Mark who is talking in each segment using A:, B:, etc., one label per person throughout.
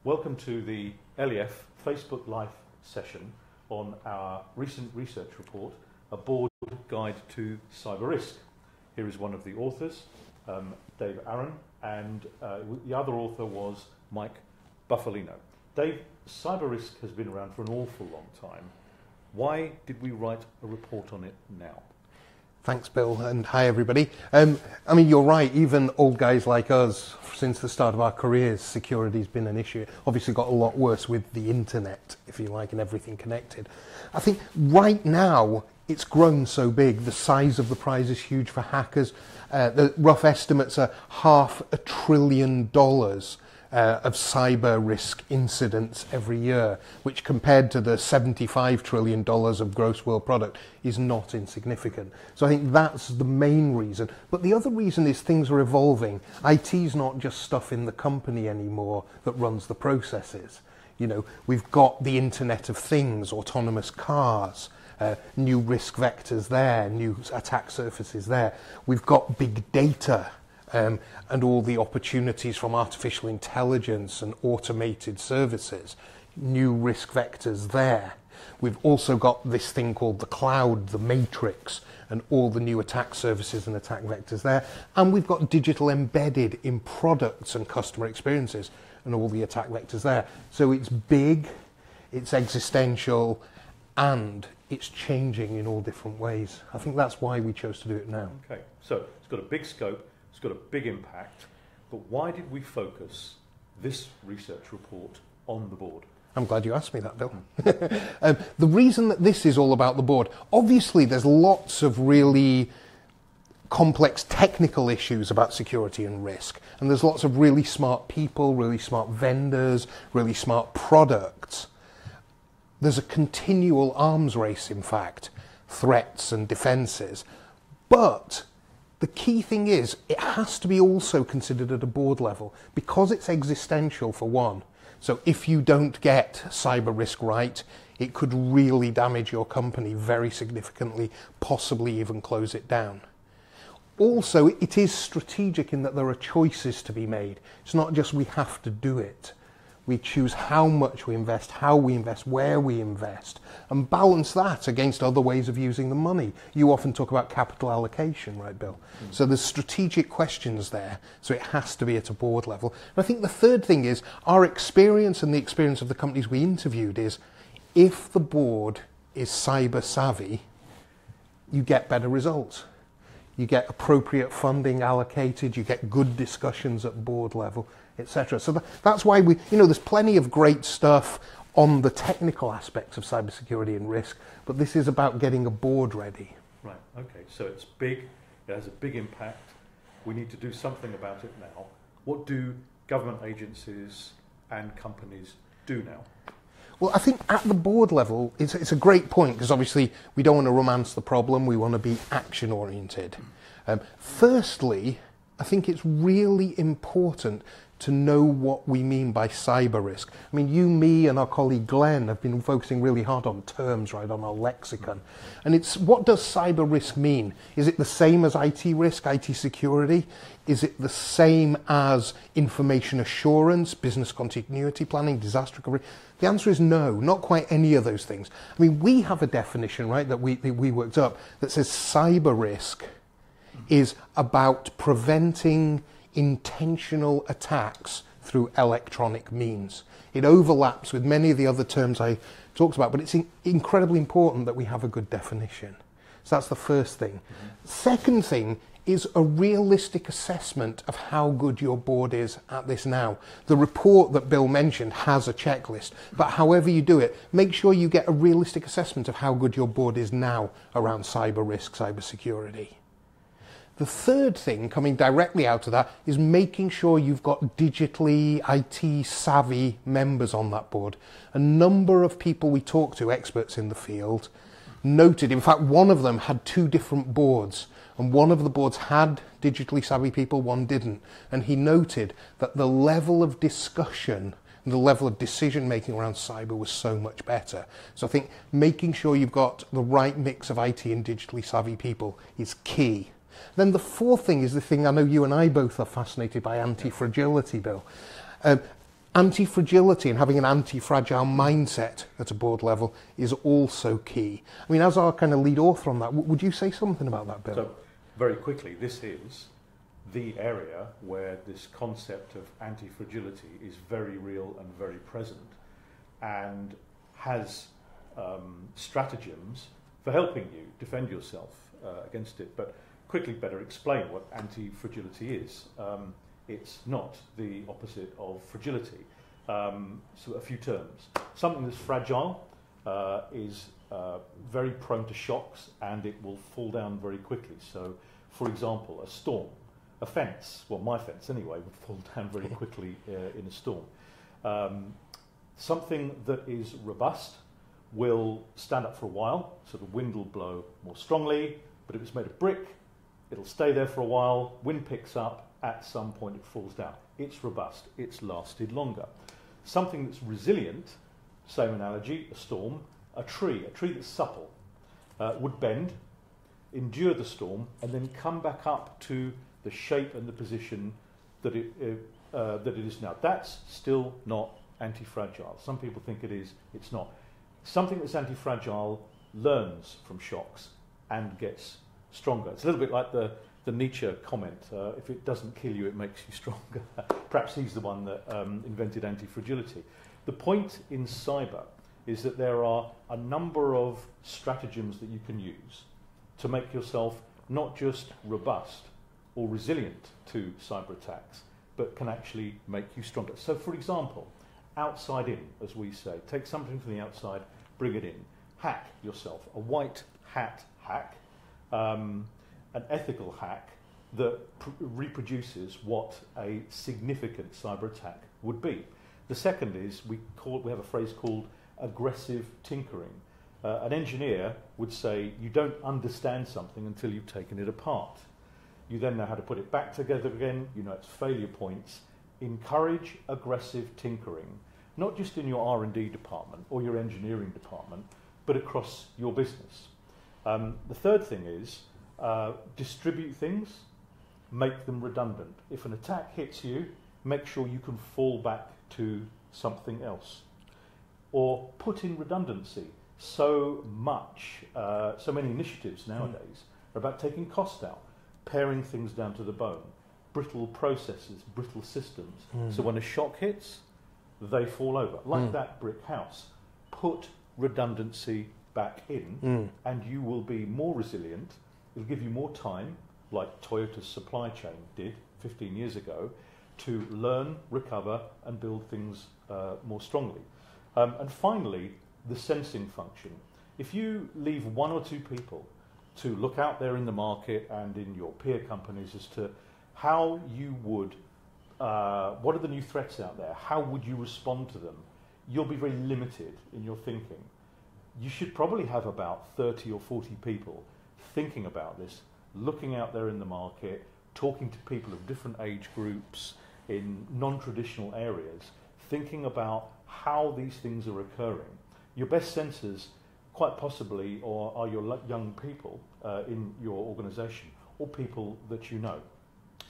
A: Welcome to the LEF Facebook Live session on our recent research report, A Board Guide to Cyber Risk. Here is one of the authors, Dave Aaron, and the other author was Mike Buffalino. Dave, cyber risk has been around for an awful long time. Why did we write a report on it now?
B: Thanks, Bill, and hi, everybody. I mean, you're right, even old guys like us, since the start of our careers, security's been an issue. Obviously got a lot worse with the internet, if you like, and everything connected. I think right now, it's grown so big, the size of the prize is huge for hackers. The rough estimates are $500 billion of cyber risk incidents every year, which compared to the $75 trillion of gross world product is not insignificant. So I think that's the main reason. But the other reason is things are evolving. IT's not just stuff in the company anymore that runs the processes. You know, we've got the Internet of Things, autonomous cars, new risk vectors there, new attack surfaces there. We've got big data. And all the opportunities from artificial intelligence and automated services, new risk vectors there. We've also got this thing called the cloud, the matrix, and all the new attack services and attack vectors there. And we've got digital embedded in products and customer experiences and all the attack vectors there. So it's big, it's existential, and it's changing in all different ways. I think that's why we chose to do it now.
A: Okay, so it's got a big scope. It's got a big impact, but why did we focus this research report on the board?
B: I'm glad you asked me that, Bill. The reason that this is all about the board, obviously there's lots of really complex technical issues about security and risk, and there's lots of really smart people, really smart vendors, really smart products. There's a continual arms race, in fact, threats and defences, but the key thing is, it has to be also considered at a board level, because it's existential for one. So if you don't get cyber risk right, it could really damage your company very significantly, possibly even close it down. Also, it is strategic in that there are choices to be made. It's not just we have to do it. We choose how much we invest, how we invest, where we invest, and balance that against other ways of using the money. You often talk about capital allocation, right, Bill? So there's strategic questions there, so it has to be at a board level. And I think the third thing is, our experience and the experience of the companies we interviewed is, if the board is cyber savvy, you get better results. You get appropriate funding allocated, you get good discussions at board level, etc. So that's why there's plenty of great stuff on the technical aspects of cybersecurity and risk, but this is about getting a board ready.
A: Right, okay, so it's big, it has a big impact, we need to do something about it now. What do government agencies and companies do now?
B: Well, I think at the board level, it's a great point, because obviously we don't want to romance the problem, we want to be action-oriented. Firstly, I think it's really important to know what we mean by cyber risk. I mean, you, me, and our colleague Glenn have been focusing really hard on terms, right, on our lexicon. And it's, what does cyber risk mean? Is it the same as IT risk, IT security? Is it the same as information assurance, business continuity planning, disaster recovery? The answer is no, not quite any of those things. I mean, we have a definition, right, that we worked up that says cyber risk is about preventing intentional attacks through electronic means. It overlaps with many of the other terms I talked about, but it's incredibly important that we have a good definition. So that's the first thing. Second thing is a realistic assessment of how good your board is at this now. The report that Bill mentioned has a checklist, but however you do it, make sure you get a realistic assessment of how good your board is now around cyber risk, cyber security. The third thing coming directly out of that is making sure you've got digitally IT savvy members on that board. A number of people we talked to, experts in the field, noted, in fact, one of them had two different boards, and one of the boards had digitally savvy people, one didn't. And he noted that the level of discussion and the level of decision making around cyber was so much better. So I think making sure you've got the right mix of IT and digitally savvy people is key. Then the fourth thing is the thing I know you and I both are fascinated by, antifragility, Bill. Anti-fragility and having an anti-fragile mindset at a board level is also key. I mean, as our kind of lead author on that, would you say something about that, Bill?
A: So, very quickly, this is the area where this concept of anti-fragility is very real and very present, and has stratagems for helping you defend yourself against it. But quickly, better explain what anti-fragility is. It's not the opposite of fragility. So a few terms. Something that's fragile is very prone to shocks, and it will fall down very quickly. So, for example, a storm, a fence, well, my fence anyway, would fall down very quickly in a storm. Something that is robust will stand up for a while, so the wind will blow more strongly, but if it's made of brick, it'll stay there for a while, wind picks up, at some point it falls down. It's robust, it's lasted longer. Something that's resilient, same analogy, a storm, a tree that's supple, would bend, endure the storm, and then come back up to the shape and the position that it is now. That's still not anti-fragile. Some people think it is, it's not. Something that's anti-fragile learns from shocks and gets stronger. It's a little bit like the Nietzsche comment, if it doesn't kill you, it makes you stronger. Perhaps he's the one that invented anti-fragility. The point in cyber is that there are a number of stratagems that you can use to make yourself not just robust or resilient to cyber attacks, but can actually make you stronger. So, for example, outside in, as we say, take something from the outside, bring it in. Hack yourself. A white hat hack, an ethical hack that reproduces what a significant cyber attack would be. The second is we have a phrase called aggressive tinkering. An engineer would say you don't understand something until you've taken it apart. You then know how to put it back together again, you know its failure points. Encourage aggressive tinkering, not just in your R&D department or your engineering department, but across your business. The third thing is distribute things, make them redundant. If an attack hits you, make sure you can fall back to something else. Or put in redundancy. So many initiatives nowadays are about taking cost out, paring things down to the bone, brittle processes, brittle systems. So when a shock hits, they fall over. Like that brick house. Put redundancy back in, and you will be more resilient. It'll give you more time, like Toyota's supply chain did 15 years ago, to learn, recover, and build things more strongly. And finally, the sensing function. If you leave one or two people to look out there in the market and in your peer companies as to how you would, what are the new threats out there, how would you respond to them, you'll be very limited in your thinking. You should probably have about 30 or 40 people thinking about this, looking out there in the market, talking to people of different age groups in non-traditional areas, thinking about how these things are occurring. Your best sensors, quite possibly, are your young people in your organisation or people that you know.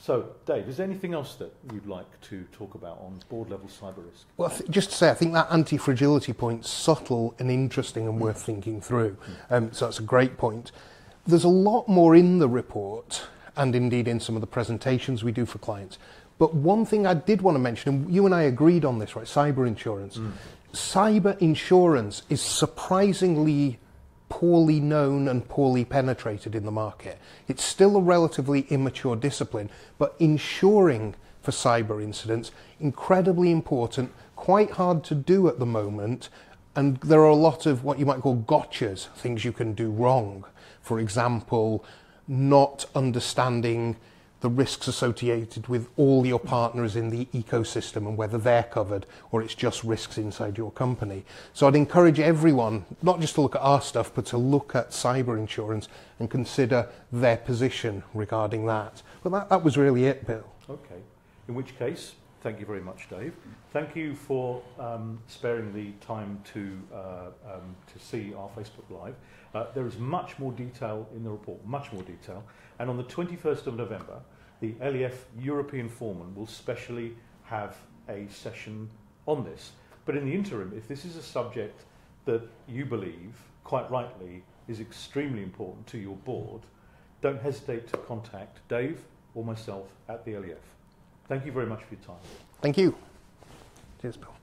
A: So, Dave, is there anything else that you'd like to talk about on board-level cyber risk?
B: Well, just to say, I think that anti-fragility point's subtle and interesting and worth thinking through. So that's a great point. There's a lot more in the report, and indeed in some of the presentations we do for clients. But one thing I did want to mention, and you and I agreed on this, right? Cyber insurance. Cyber insurance is surprisingly poorly known and poorly penetrated in the market. It's still a relatively immature discipline, but insuring for cyber incidents, incredibly important, quite hard to do at the moment, and there are a lot of what you might call gotchas, things you can do wrong. For example, not understanding the risks associated with all your partners in the ecosystem and whether they're covered or it's just risks inside your company. So I'd encourage everyone not just to look at our stuff, but to look at cyber insurance and consider their position regarding that. But that was really it, Bill.
A: Okay. In which case, thank you very much, Dave. Thank you for sparing the time to see our Facebook Live. There is much more detail in the report, much more detail. And on the 21st of November, the LEF European Foreman will specially have a session on this. But in the interim, if this is a subject that you believe, quite rightly, is extremely important to your board, don't hesitate to contact Dave or myself at the LEF. Thank you very much for your time.
B: Thank you. Cheers, Bill.